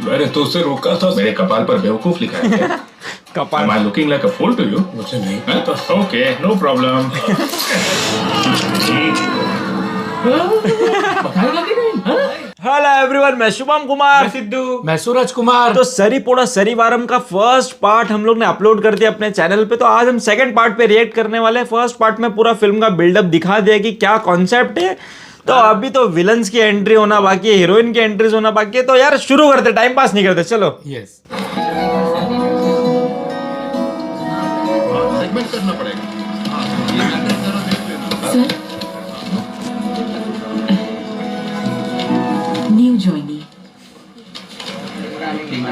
मैंने तो उसे रोका था। मेरे कपाल पर बेवकूफ लिखा है क्या? कपाल। Am I looking like a fool to you? मुझे नहीं पता। Okay, no problem. बताएगा कि नहीं? हेलो एवरीवन, मैं शुभम कुमार। सिद्धू। मैं सूरज कुमार। तो सरीपोड़ा सरीवारम का फर्स्ट पार्ट हम लोग ने अपलोड कर दिया अपने चैनल पे। तो आज हम सेकंड पार्ट पे रिएक्ट करने वाले हैं। फर्स्ट पार्ट में पूरा फिल्म का बिल्डअप दिखा दिया कि क्या कॉन्सेप्ट है। तो अभी तो विलन्स की एंट्री होना बाकी है, हीरोइन की एंट्रीज होना बाकी है। तो यार शुरू करते, टाइम पास नहीं करते, चलो। यस सेगमेंट करना पड़ेगा। Sir, new joinee.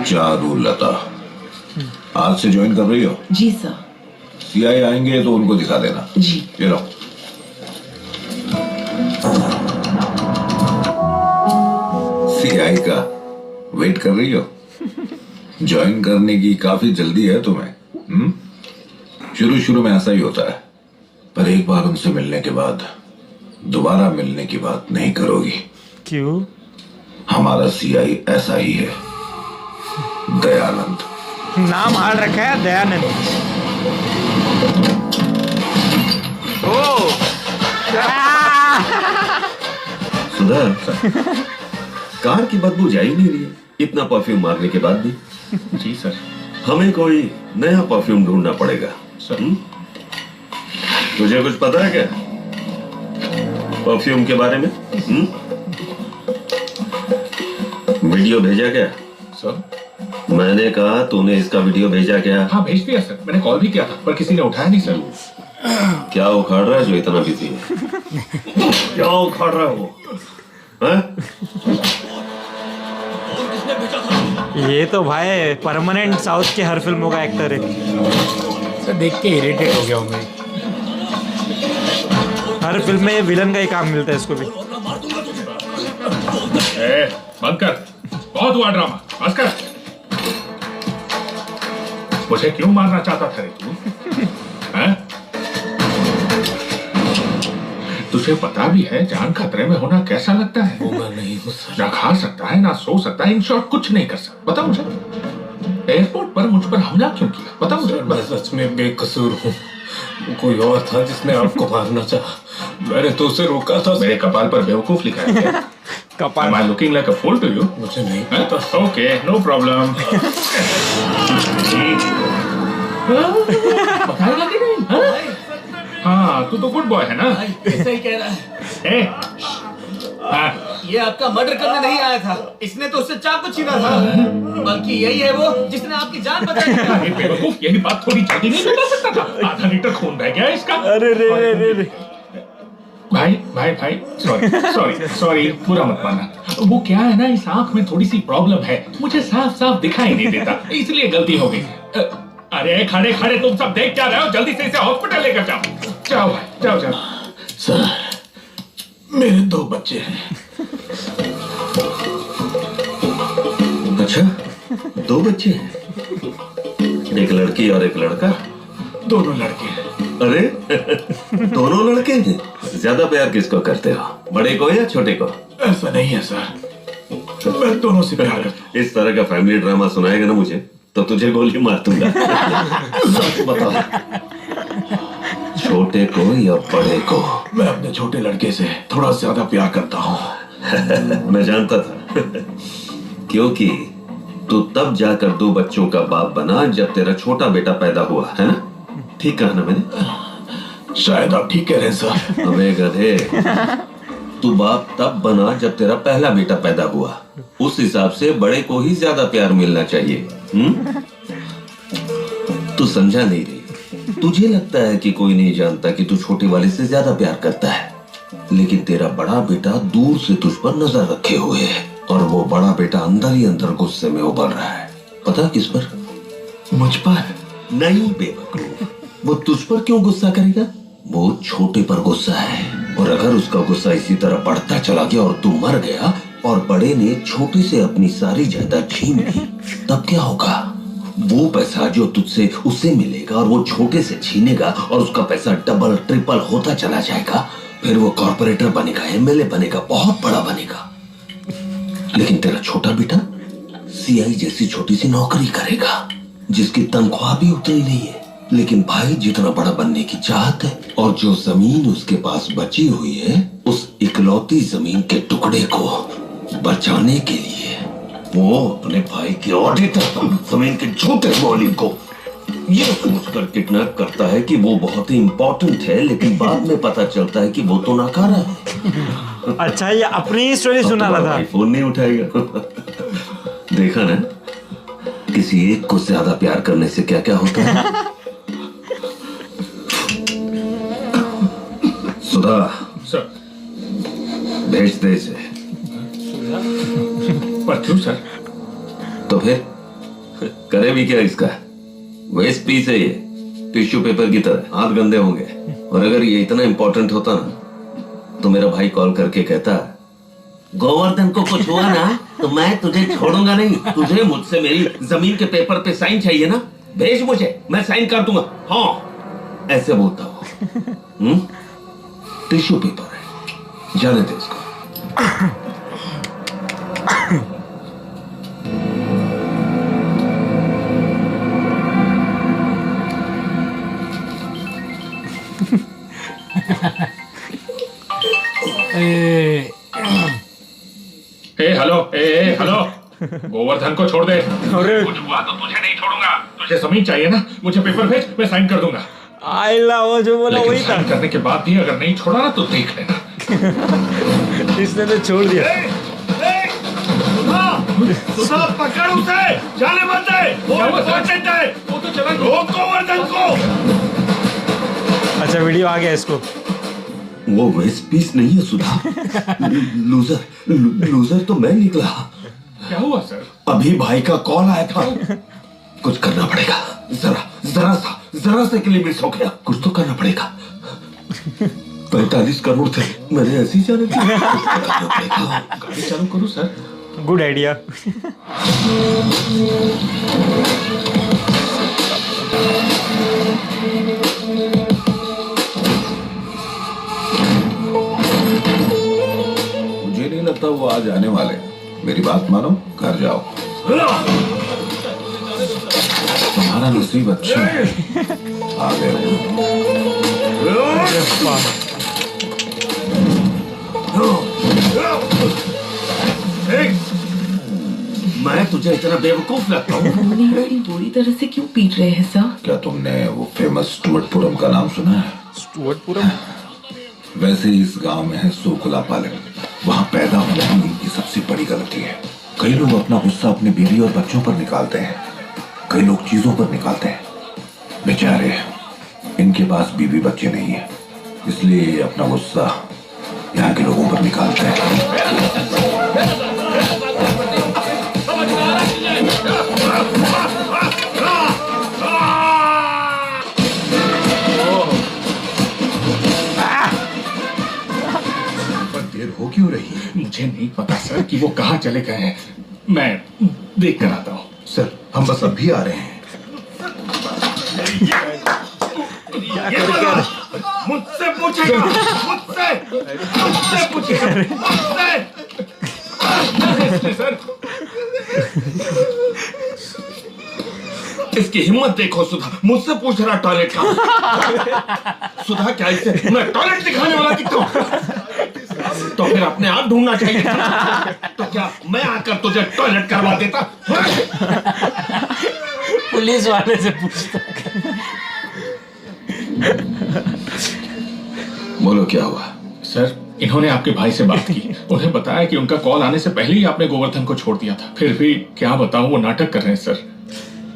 चारुलता, आज से ज्वाइन कर रही हो? जी सर। सीआई आएंगे तो उनको दिखा देना। जी। ये लो। सीआई का वेट कर रही हो? ज्वाइन करने की काफी जल्दी है तुम्हें। शुरू शुरू में ऐसा ही होता है, पर एक बार उनसे मिलने के बाद दोबारा मिलने की बात नहीं करोगी। क्यों? हमारा सीआई ऐसा ही है, दयानंद। नाम हाल रखा है दयानंद। ओ सुधा, कार की बदबू जा ही नहीं रही है इतना परफ्यूम मारने के बाद भी। जी सर। हमें कोई नया परफ्यूम ढूंढना पड़ेगा सर। तुझे कुछ पता है क्या परफ्यूम के बारे में? वीडियो भेजा क्या सर? मैंने कहा तूने इसका वीडियो भेजा क्या? हाँ भेज दिया सर, मैंने कॉल भी किया था पर किसी ने उठाया नहीं सर। क्या उखाड़ रहा है जो इतना बिजी है? क्या उखाड़ रहा है वो? ये तो भाई परमानेंट साउथ के हर फिल्मों का एक्टर है। सर देख के इरिटेट हो गया हूँ मैं। हर फिल्म में ये विलन का ही काम मिलता है इसको भी। बंद कर, बहुत हुआ ड्रामा, बस कर। मुझे क्यों मारना चाहता था रे तू? हैं? तुझे पता भी है जान खतरे में होना कैसा लगता है? वो मैं नहीं हूँ सर। ना खा सकता है ना सो सकता है, इन शॉर्ट कुछ नहीं कर सकता। बता मुझे, एयरपोर्ट पर मुझ पर हमला क्यों किया? बता मुझे। सर मैं सच में बेकसूर हूँ। कोई और था जिसने आपको मारना चाहा। मैंने तो उसे रोका था। मेरे कपाल पर बेवकूफ लिखा है क्या? कपाल। Am I looking like a fool to you? मुझे नहीं पता। Okay, no problem. बताएगा कि नहीं? हाँ, तू तो गुड बॉय है ना? ऐसा ही कह रहा है। हाँ, ये आपका मर्डर करने नहीं आया था, इसने तो उससे चाकू छीना था। बल्कि यही है वो जिसने आपकी जान बचाई थी। अरे बेवकूफ, यही बात थोड़ी जल्दी नहीं बता सकता था। आधा लीटर खून बह गया इसका। अरे रे रे रे रे। भाई, सॉरी, बुरा मत मानना। वो क्या है ना, इस आंख में थोड़ी सी प्रॉब्लम है, मुझे साफ साफ दिखाई नहीं देता, इसलिए गलती हो गई। अरे खड़े खड़े तुम सब देख क्या रहे हो? जल्दी से इसे हॉस्पिटल लेकर जाओ भाई, जाओ। सर, मेरे 2 बच्चे हैं। अच्छा, 2 बच्चे हैं, एक लड़की और एक लड़का। दोनों लड़के हैं। अरे दोनों लड़के हैं। ज्यादा प्यार किसको करते हो, बड़े को या छोटे को? ऐसा नहीं है सर, मैं दोनों से प्यार करता हूँ। इस तरह का फैमिली ड्रामा सुनाएगा ना मुझे तो तुझे गोली मार दूंगा। सच बताओ, छोटे को या बड़े को? मैं अपने छोटे लड़के से थोड़ा ज्यादा प्यार करता हूँ। मैं जानता था क्योंकि तू तब जाकर 2 बच्चों का बाप बना जब तेरा छोटा बेटा पैदा हुआ, है ना? ठीक कहा ना मैंने? शायद आप ठीक कह रहे हैं सर। अबे गधे, तू बाप तब बना जब तेरा पहला बेटा पैदा हुआ। उस हिसाब से बड़े को ही ज्यादा प्यार मिलना चाहिए। तू समझा नहीं रही। तुझे लगता है कि कोई नहीं जानता कि तू छोटे वाले से ज्यादा प्यार करता है, लेकिन तेरा बड़ा बेटा दूर से तुझ पर नजर रखे हुए है और वो बड़ा बेटा अंदर ही अंदर गुस्से में उबल रहा है। पता किस पर? मुझ पर नहीं बेवकूफ, वो तुझ पर क्यों गुस्सा करेगा? वो छोटे पर गुस्सा है, और अगर उसका गुस्सा इसी तरह बढ़ता चला गया और तू मर गया और बड़े ने छोटे से अपनी सारी जायदाद छीन ली, तब क्या होगा? वो पैसा जो तुझसे उससे मिलेगा और वो छोटे से छीनेगा और उसका पैसा डबल ट्रिपल होता चला जाएगा। फिर वो कॉर्पोरेटर बनेगा, एमएलए बनेगा, बहुत बड़ा बनेगा। लेकिन तेरा छोटा बेटा सीआई जैसी छोटी सी नौकरी करेगा जिसकी तनख्वाह भी उतनी नहीं है, लेकिन भाई जितना बड़ा बनने की चाहत है, और जो जमीन उसके पास बची हुई है उस इकलौती जमीन के टुकड़े को बचाने के लिए वो अपने भाई के ऑडिटर जमीन के झूठे मालिक को ये सोचकर किडनैप करता है कि वो बहुत ही इंपॉर्टेंट है, लेकिन बाद में पता चलता है कि वो तो नाकारा है। अच्छा, ये अपनी ही स्टोरी सुना रहा था। भाई फोन नहीं उठाएगा। देखा ना, किसी एक को ज्यादा प्यार करने से क्या क्या होता है। सुधा, सर, भेज दे इसे। पर क्यों सर? तो फिर करे भी क्या इसका? वेस्ट पीस है ये, टिश्यू पेपर की तरह, हाथ गंदे होंगे। और अगर ये इतना इंपॉर्टेंट होता ना तो मेरा भाई कॉल करके कहता, गोवर्धन को कुछ हुआ ना तो मैं तुझे छोड़ूंगा नहीं, तुझे मुझसे मेरी जमीन के पेपर पे साइन चाहिए ना, भेज मुझे, मैं साइन कर दूंगा। हाँ, ऐसे बोलता हूँ। टिश्यू पेपर है, जाने दे इसको। हेलो, हेलो, गोवर्धन को छोड़ दे। कुछ हुआ तो तुझे नहीं छोड़ूंगा। तुझे जमीन चाहिए ना, मुझे पेपर भेज, मैं साइन कर दूंगा। आइला, वो जो बोला वही था। साइन करने के बाद भी अगर नहीं छोड़ा ना तो देख लेना। इसने तो छोड़ दिया। सुधा, पकड़ उसे, जाने मत दे। वो इम्पोर्टेंट है, वो तो चला। रोक गोवर्धन को। अच्छा, वीडियो आ गया इसको। वो वेस्ट पीस नहीं है सुधा, लूजर तो मैं निकला। क्या हुआ सर? अभी भाई का कॉल आया था। कुछ करना पड़ेगा, जरा सा के लिए मिस हो गया। कुछ तो करना पड़ेगा। 45 करोड़ थे, मैंने ऐसे ही जाने दिया। करना पड़ेगा। गाड़ी चालू करूं सर? Good idea. मुझे नहीं लगता वो आज आने वाले। मेरी बात मानो, घर जाओ। तुम्हारा नसीब अच्छा है, आ गए। मैं तुझे इतना बेवकूफ लगता हूँ? इतनी बुरी तरह से क्यों पीट रहे हैं सर? क्या तुमने वो फेमस स्टुअर्टपुरम का नाम सुना है? स्टुअर्टपुरम? वैसे इस गांव में है सोकुला पालन। वहाँ पैदा होना ही इनकी सबसे बड़ी गलती है। कई लोग अपना गुस्सा अपने बीवी और बच्चों पर निकालते हैं, कई लोग चीजों पर निकालते हैं। बेचारे, इनके पास बीवी बच्चे नहीं है, इसलिए ये अपना गुस्सा यहाँ के लोगों पर निकालते हैं। देर हो क्यों रही? मुझे नहीं पता सर कि वो कहाँ चले गए हैं। मैं देख कर आता हूँ। सर, हम बस अभी आ रहे हैं। मुझसे पूछेगा, मुझसे पूछेगा, सर। इसकी हिम्मत देखो सुधा, मुझसे पूछ रहा टॉयलेट का। सुधा, क्या इसे मैं टॉयलेट दिखाने वाला दिखता हूँ? तो फिर अपने आप ढूंढना चाहिए था। तो क्या मैं आकर तुझे टॉयलेट करवा देता? पुलिस वाले से पूछता। बोलो, क्या हुआ? सर, इन्होंने आपके भाई से बात की। उन्हें बताया कि उनका कॉल आने से पहले ही आपने गोवर्धन को छोड़ दिया था। फिर भी क्या बताऊं, वो नाटक कर रहे हैं सर।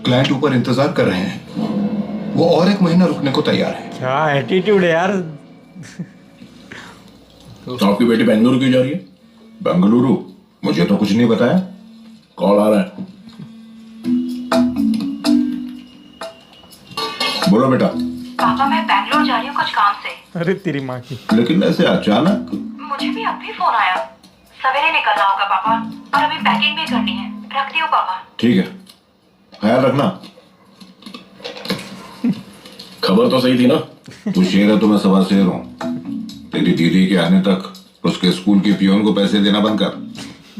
क्लाइंट ऊपर इंतजार कर रहे हैं, वो और 1 महीना रुकने को तैयार है। क्या एटीट्यूड है यार। तो आपकी बेटी बेंगलुरु क्यों जा रही है? बेंगलुरु? मुझे तो कुछ नहीं बताया। कॉल आ रहा है। बोलो बेटा। पापा, मैं बैंगलोर जा रही हूँ कुछ काम से। अरे तेरी माँ की। लेकिन ऐसे अचानक? मुझे भी अभी फोन आया। सवेरे निकलना होगा पापा, और अभी पैकिंग भी करनी है। रखती हूँ पापा। ठीक है, ख्याल रखना। खबर तो सही थी ना? तू शेर है तो मैं सवा शेर हूँ। तेरी दीदी के आने तक उसके स्कूल के पियोन को पैसे देना बंद कर।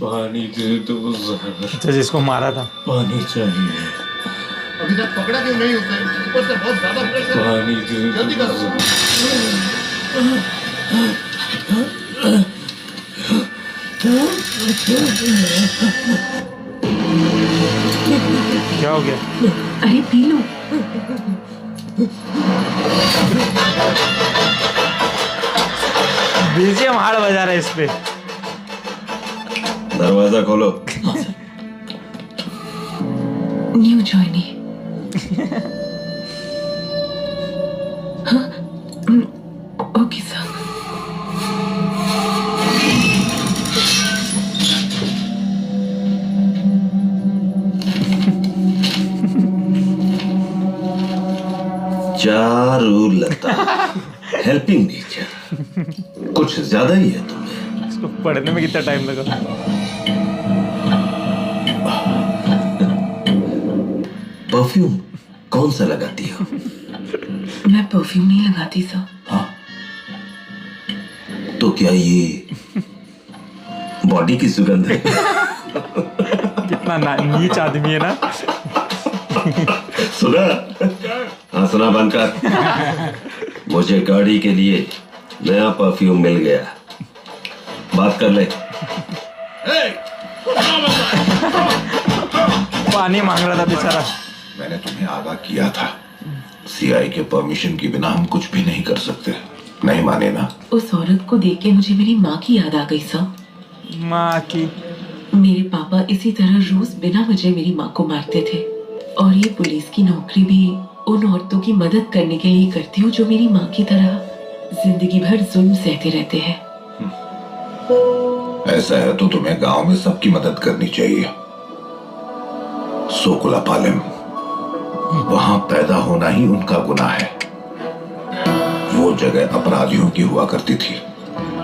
पानी दे दो जरा, अच्छा जिसको मारा था। पानी चाहिए, अभी तक पकड़ा क्यों नहीं उसे? ऊपर से बहुत ज्यादा प्रेशर है। पानी दे दो जल्दी करो। जरा। क्या हो गया? अरे पी लो। बीजीएम हार्ड बजा रहा है इस पे। दरवाजा खोलो। New joinee. हाँ? Okay sir. Charulata, helping nature, कुछ ज्यादा ही है तुम्हें। इसको पढ़ने में कितना टाइम लगा? परफ्यूम कौन सा लगाती हो? मैं परफ्यूम नहीं लगाती सर। हाँ, तो क्या ये बॉडी की सुगंध है? कितना नीच आदमी है ना। सुना? हाँ सुना, बंद कर। मुझे गाड़ी के लिए नया परफ्यूम मिल गया, बात कर ले। पानी मांग रहा था बेचारा। मैंने तुम्हें आगाह किया था, सीआई के परमिशन के बिना हम कुछ भी नहीं कर सकते। नहीं माने ना? उस औरत को देख के मुझे मेरी माँ की याद आ गई सर। माँ की? मेरे पापा इसी तरह रोज बिना वजह मेरी माँ को मारते थे, और ये पुलिस की नौकरी भी उन औरतों की मदद करने के लिए करती हूँ जो मेरी माँ की तरह जिंदगी भर जुल्म सहते रहते हैं। ऐसा है तो तुम्हें गांव में सबकी मदद करनी चाहिए। सोकुला पालेम, वहां पैदा होना ही उनका गुनाह है। वो जगह अपराधियों की हुआ करती थी,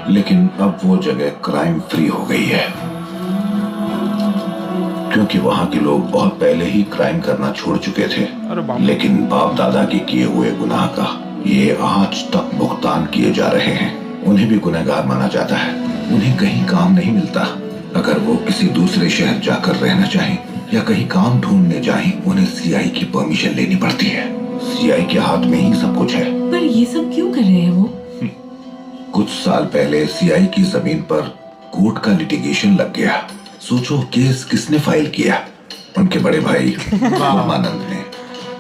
लेकिन अब वो जगह क्राइम फ्री हो गई है, क्योंकि वहां के लोग बहुत पहले ही क्राइम करना छोड़ चुके थे। लेकिन बाप दादा के किए हुए गुनाह का ये आज तक भुगतान किए जा रहे हैं। उन्हें भी गुनहगार माना जाता है। उन्हें कहीं काम नहीं मिलता। अगर वो किसी दूसरे शहर जाकर रहना चाहें या कहीं काम ढूंढने जाएं, उन्हें सीआई की परमिशन लेनी पड़ती है। सीआई के हाथ में ही सब कुछ है। पर ये सब क्यों कर रहे हैं वो? कुछ साल पहले सीआई की जमीन पर कोर्ट का लिटिगेशन लग गया। सोचो केस किसने फाइल किया? उनके बड़े भाई रामानंद ने।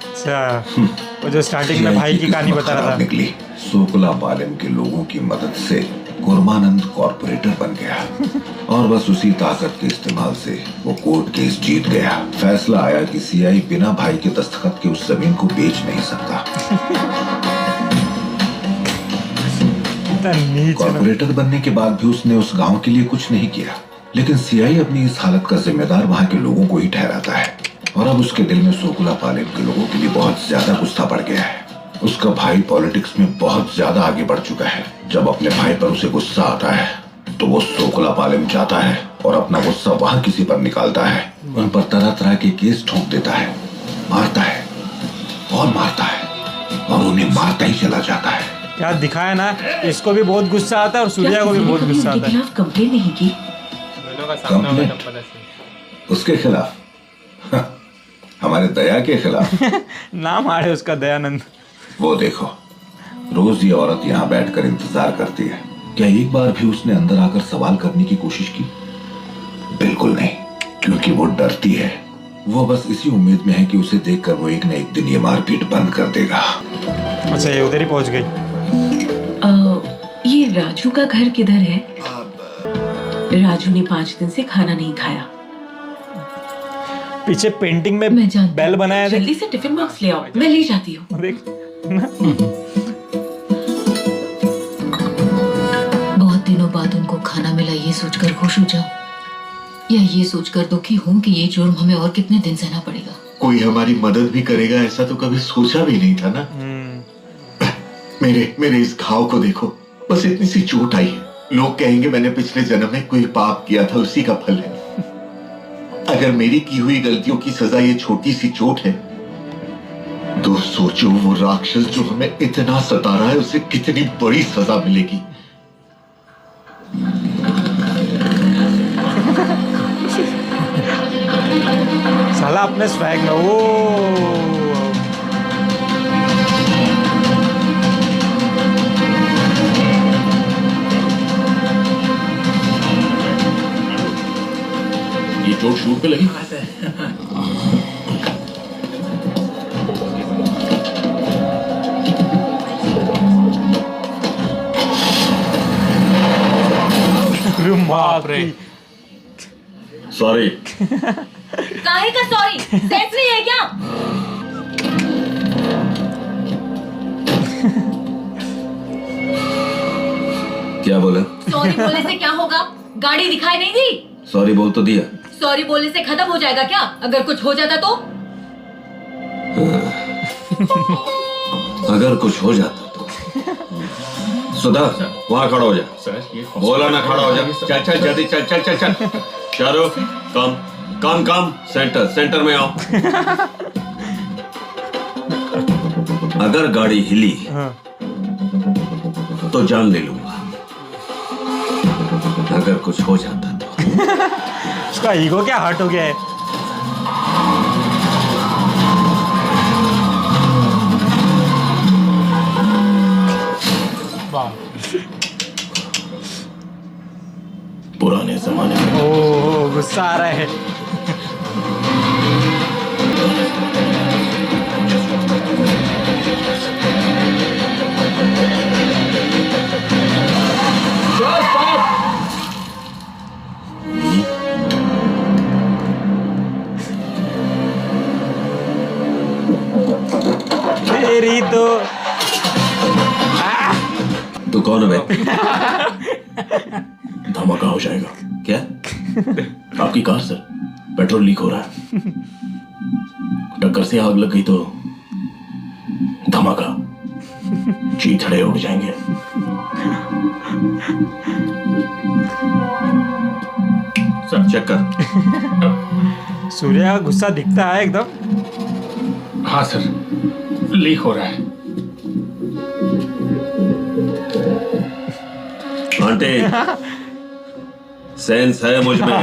अच्छा, वो जो स्टार्टिंग में भाई की कहानी बता रहा था। निकली। सोकुला पालेम के लोगों की मदद से गुरमानंद कॉर्पोरेटर बन गया, और बस उसी ताकत के इस्तेमाल से वो कोर्ट केस जीत गया। फैसला आया कि सीआई बिना भाई के दस्तखत के उस जमीन को बेच नहीं सकता। कॉर्पोरेटर बनने के बाद भी उसने उस गांव के लिए कुछ नहीं किया, लेकिन सीआई अपनी इस हालत का जिम्मेदार वहां के लोगों को ही ठहराता है। और अब उसके दिल में सोकुला पालेम के लोगों के लिए बहुत ज्यादा गुस्सा बढ़ गया है। उसका भाई पॉलिटिक्स में बहुत ज्यादा आगे बढ़ चुका है। जब अपने भाई पर उसे गुस्सा आता है तो वो सोकुला पालेम चाहता है और अपना गुस्सा वहां किसी पर निकालता है। उन पर तरह तरह के केस ठोक देता है, मारता है और मारता है, और उन्हें मारता ही चला जाता है। क्या दिखाया ना, इसको भी बहुत गुस्सा आता है और सूर्या को भी बहुत गुस्सा आता है। कंप्लेन नहीं की? उसके खिलाफ? हमारे दया के खिलाफ। नाम आ रहा है उसका, दयानंद। वो देखो, रोज ये औरत यहाँ बैठकर इंतजार करती है। क्या एक बार भी उसने अंदर आकर सवाल करने की कोशिश की? बिल्कुल नहीं, क्योंकि वो डरती है। वो बस इसी उम्मीद में है कि उसे देखकर वो एक न एक दिन ये मारपीट बंद कर देगा। अच्छा, ये उधर ही पहुंच गई। ये राजू का घर किधर है? राजू ने 5 दिन से खाना नहीं खाया। पीछे पेंटिंग में बैल बनाया। जल्दी से टिफिन बॉक्स ले आओ, मैं ले जाती हूँ। देख बहुत दिनों बाद उनको खाना मिला, ये सोचकर खुश हो जाओ या ये सोचकर दुखी हूँ कि ये जुर्म हमें और कितने दिन सहना पड़ेगा। कोई हमारी मदद भी करेगा ऐसा तो कभी सोचा भी नहीं था ना। मेरे इस घाव को देखो, बस इतनी सी चोट आई है। लोग कहेंगे मैंने पिछले जन्म में कोई पाप किया था, उसी का फल है। अगर मेरी की हुई गलतियों की सजा ये छोटी सी चोट है, तो सोचो वो राक्षस जो हमें इतना सता रहा है उसे कितनी बड़ी सजा मिलेगी। डाला अपने स्वैग में। ओ ये चोट शूट पे लगी। बाप रे। सॉरी। काहे का सॉरी? सेंस नहीं है क्या? क्या बोला? सॉरी बोलने से क्या होगा? गाड़ी दिखाई नहीं दी? सॉरी बोल तो दिया। सॉरी बोलने से खत्म हो जाएगा क्या? अगर कुछ हो जाता तो? अगर कुछ हो जाता तो। सुधा, वहां खड़ा हो जा। सर ये बोला ना खड़ा हो जा। चल चल जल्दी चल चल चल चल। चारो कम कम कम। सेंटर सेंटर में आओ। अगर गाड़ी हिली तो जान ले लूंगा। अगर कुछ हो जाता तो। उसका ईगो क्या हर्ट हो गया है? पुराने जमाने में। ओह गुस्सा आ रहा है। तेरी तो कौन है भाई? धमाका हो जाएगा। क्या? आपकी कार सर, पेट्रोल लीक हो रहा है। टक्कर से आग लग गई तो धमाका, चीथड़े उड़ जाएंगे। सर चेक कर। सूर्य का गुस्सा दिखता है एकदम। हाँ सर, लीक हो रहा है। आंटी, सेंस है मुझ में।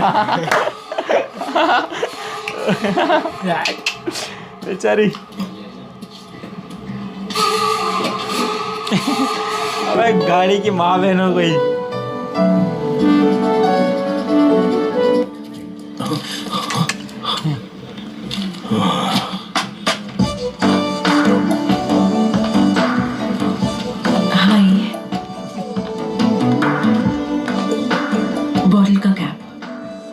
बेचारी। अबे गाड़ी की माँ बहन हो गई। बॉटल का कैप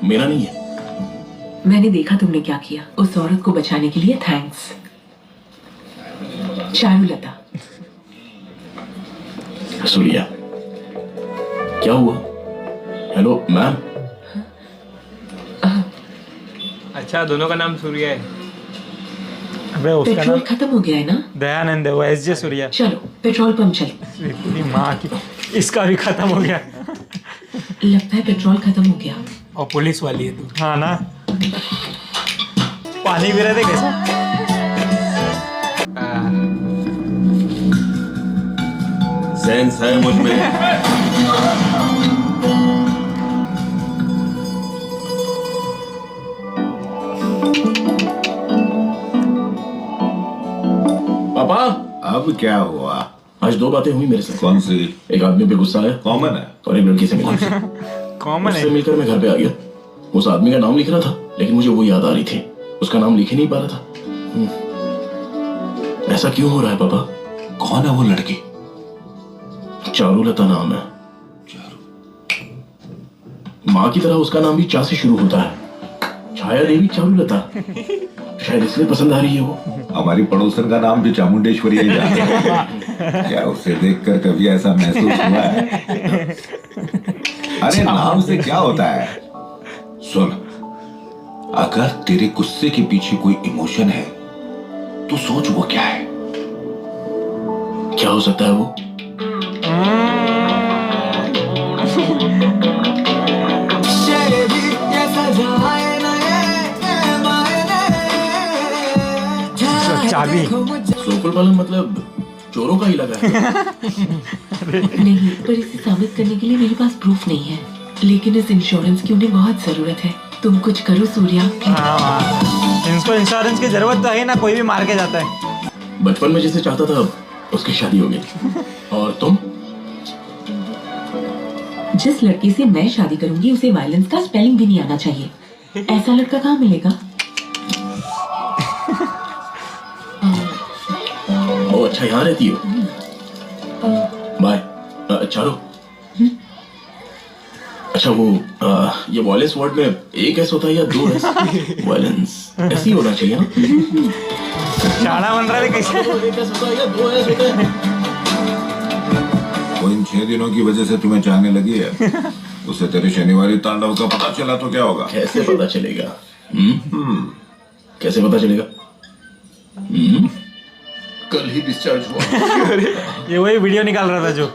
मेरा नहीं है। मैंने देखा तुमने क्या किया। उस औरत को बचाने के लिए थैंक्स। चारुलता। सूर्या, क्या हुआ? Hello ma'am. अच्छा, दोनों का नाम सूर्य है। अबे उसका पेट्रोल नाम खत्म हो गया है ना? दयानंद है, वो एसजे सूर्या। चलो पेट्रोल पंप चलो। पूरी माँ की, इसका भी खत्म हो गया। लगता है पेट्रोल खत्म हो गया। और पुलिस वाली है तू। हाँ ना। पानी भी रहते कैसे? सेंस है मुझ में। पापा, अब क्या हुआ? आज दो बातें हुई मेरे साथ। कौन सी? एक आदमी पे गुस्सा है, कॉमन है। और एक लड़की से मिला। कॉमन उससे है। मिलकर मैं घर पे आ गया। उस आदमी का नाम लिख रहा था, लेकिन मुझे वो याद आ रही थी। उसका नाम लिख ही नहीं पा रहा था। ऐसा क्यों हो रहा है पापा? कौन है वो लड़की? चारुलता नाम है। माँ की तरह उसका नाम भी चा से शुरू होता है। छाया देवी चारुलता। शायद इसलिए पसंद आ रही है वो। हमारी पड़ोसन का नाम भी चामुंडेश्वरी ही जाता है। क्या उसे देखकर कभी ऐसा महसूस हुआ है? अरे नाम से क्या होता है? सुन, अगर तेरे गुस्से के पीछे कोई इमोशन है तो सोच वो क्या है। क्या हो सकता है वो? चाबी। सोकुल पालन मतलब चोरों का इलाका है। नहीं, पर इसे साबित करने के लिए मेरे पास प्रूफ नहीं है। लेकिन इस इंश्योरेंस की उन्हें बहुत जरूरत है। तुम कुछ करो सूर्या। हाँ, उसको इंश्योरेंस की जरूरत तो है ही ना, कोई भी मार के जाता है। बचपन में जैसे चाहता था उसकी शादी हो गई। और तुम? जिस लड़के से मैं शादी करूंगी उसे वायलेंस का स्पेलिंग भी नहीं आना चाहिए। ऐसा लड़का कहाँ मिलेगा? ओ अच्छा, यहाँ रहती हो? बाय। चारो। अच्छा वो ये वायलेंस वर्ड में एक एस होता है या दो एस? वायलेंस ऐसे ही होना चाहिए ना? शाना बन रहा है कैसे? एक एस होता है या दो एस होता है? वो इन 6 दिनों की वजह से तुम्हें चाहने लगी है। उसे तेरे शनिवारी तांडव का पता चला तो क्या होगा? कैसे पता चलेगा? कैसे पता चलेगा? कल ही डिस्चार्ज हुआ। ये वही वीडियो निकाल रहा था जो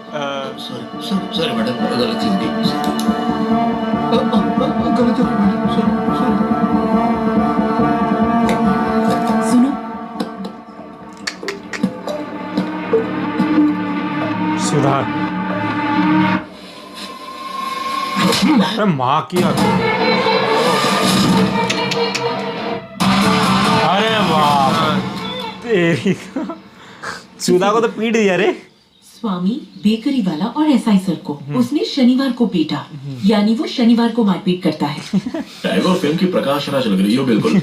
सॉरी मैडम, गलत चीज की। गलत हो गई मैडम, सॉरी। सुनो, सुधार। अरे माँ की अरे वाह तेरी सुधा को तो पीट दिया रे। स्वामी बेकरी वाला और एसआई सर को उसने शनिवार को पीटा, यानी वो शनिवार को मारपीट करता है। टैगोर फिल्म की प्रकाश राज लग रही हो बिल्कुल।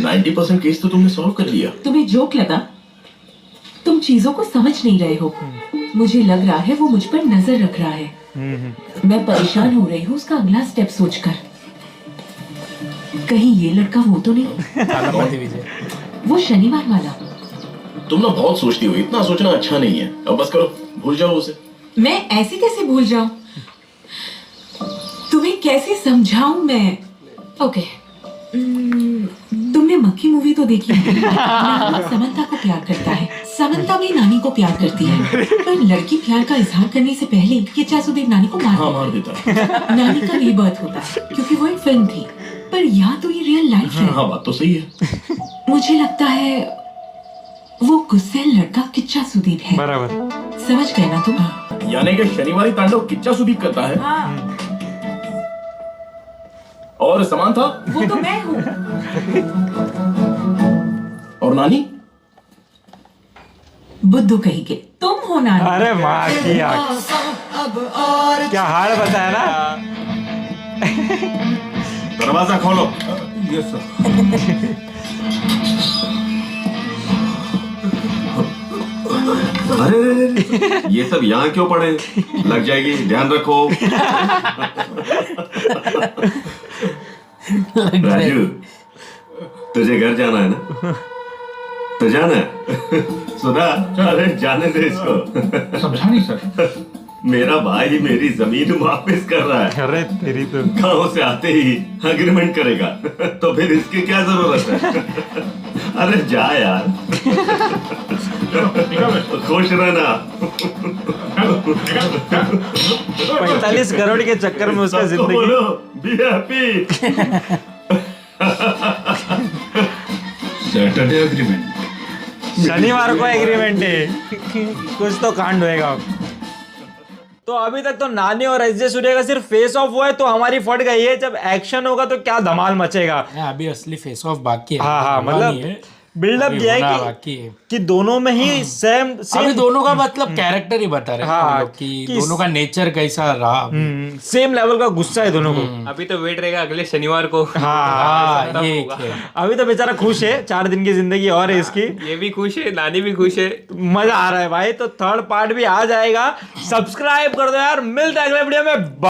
90% केस तो तुमने सॉल्व कर लिया। तुम्हें जोक लगा? तुम चीजों को समझ नहीं रहे हो। मुझे लग रहा है वो मुझ पर नजर रख रहा है। मैं परेशान हो रही हूँ उसका अगला स्टेप सोचकर। कहीं ये लड़का वो तो नहीं? वो शनिवार वाला। तुम ना बहुत सोचती हो, इतना सोचना अच्छा नहीं है। अब बस करो, भूल जाओ उसे। मैं ऐसे कैसे भूल जाऊं? तुम्हें कैसे समझाऊं मैं? ओके, तुमने मक्खी मूवी तो देखी है। नानी समंता को प्यार करता है, समंता भी नानी को प्यार करती है, पर लड़की प्यार का इजहार करने से पहले ये चासुदेव नानी को मार देता है। नानी का रीबर्थ होता है क्योंकि वो एक फिल्म थी, पर यहाँ तो ये रियल लाइफ है। हाँ बात तो सही है। मुझे लगता है वो गुस्सेल लड़का किच्चा सुदीप है। बराबर समझ गए ना तुम? यानी कि शनिवारी तांडव किच्चा सुदीप करता है। हाँ। और समांथा? वो तो मैं हूँ। और नानी? बुद्धू कहेंगे, तुम हो नानी। अरे माँ की आँख, क्या हाल बताया ना। दरवाजा खोलो। Yes sir. अरे ये सब यहाँ क्यों पड़े? लग जाएगी, ध्यान रखो। राजू, तुझे घर जाना है ना? तो जाना है। सुना? अरे जाने दे इसको। समझा नहीं सर। मेरा भाई मेरी जमीन वापस कर रहा है। अरे तेरी तो गाँव से आते ही अग्रीमेंट करेगा, तो फिर इसकी क्या जरूरत है? अरे जा यार। खुश रहना। 45 करोड़ के चक्कर में उसका जिंदगी। Be happy. सैटरडे एग्रीमेंट, शनिवार को एग्रीमेंट है। कुछ तो कांड होएगा। तो अभी तक तो नानी और एसजे सूर्य का सिर्फ फेस ऑफ हुआ है, तो हमारी फट गई है। जब एक्शन होगा तो क्या धमाल मचेगा। अभी असली फेस ऑफ बाकी है। हाँ, मतलब बिल्डअप दिया है कि दोनों में ही सेम अभी दोनों का मतलब कैरेक्टर ही बता रहे हैं। हाँ, कि दोनों का नेचर कैसा रहा। सेम लेवल का गुस्सा है दोनों को। अभी तो वेट रहेगा अगले शनिवार को। हाँ, ये अभी तो बेचारा खुश है, 4 दिन की जिंदगी और है इसकी। ये भी खुश है, नानी भी खुश है, मजा आ रहा है भाई। तो 3rd पार्ट भी आ जाएगा। सब्सक्राइब कर दो यार। मिलते हैं अगले वीडियो में।